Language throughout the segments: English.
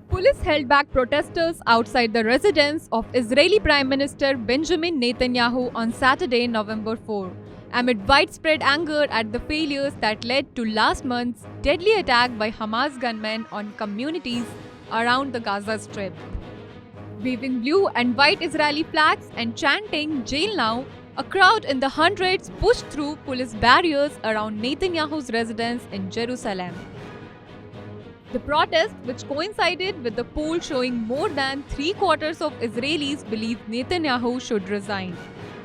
Police held back protesters outside the residence of Israeli Prime Minister Benjamin Netanyahu on Saturday, November 4, amid widespread anger at the failures that led to last month's deadly attack by Hamas gunmen on communities around the Gaza Strip. Waving blue and white Israeli flags and chanting "Jail now," a crowd in the hundreds pushed through police barriers around Netanyahu's residence in Jerusalem. The protest, which coincided with the poll showing more than three-quarters of Israelis believe Netanyahu should resign,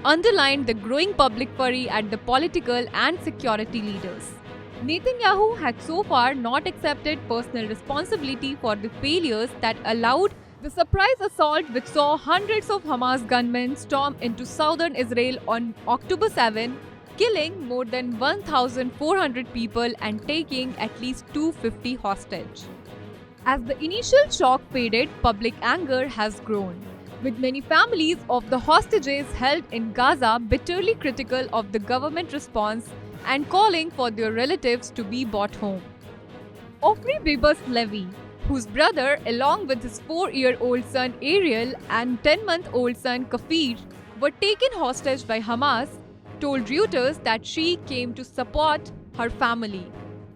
underlined the growing public fury at the political and security leaders. Netanyahu had so far not accepted personal responsibility for the failures that allowed the surprise assault which saw hundreds of Hamas gunmen storm into southern Israel on October 7, killing more than 1,400 people and taking at least 250 hostage. As the initial shock faded, public anger has grown, with many families of the hostages held in Gaza bitterly critical of the government response and calling for their relatives to be brought home. Ofri Bibas Levi, whose brother, along with his 4-year-old son Ariel and 10-month-old son Kafir, were taken hostage by Hamas, told Reuters that she came to support her family.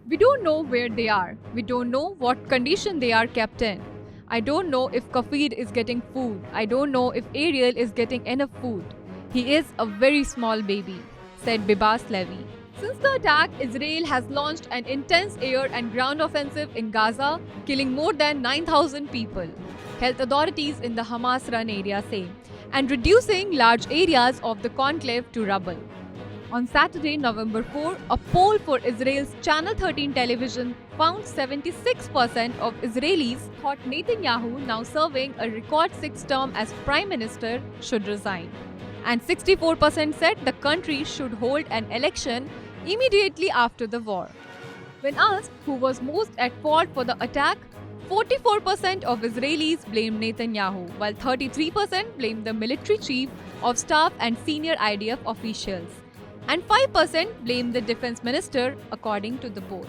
"We don't know where they are. We don't know what condition they are kept in. I don't know if Kafir is getting food. I don't know if Ariel is getting enough food. He is a very small baby," said Bibas Levi. Since the attack, Israel has launched an intense air and ground offensive in Gaza, killing more than 9,000 people, health authorities in the Hamas-run area say, and reducing large areas of the conclave to rubble. On Saturday, November 4, a poll for Israel's Channel 13 television found 76% of Israelis thought Netanyahu, now serving a record 6th term as prime minister, should resign. And 64% said the country should hold an election immediately after the war. When asked who was most at fault for the attack, 44% of Israelis blamed Netanyahu, while 33% blamed the military chief of staff and senior IDF officials, and 5% blamed the defense minister, according to the poll.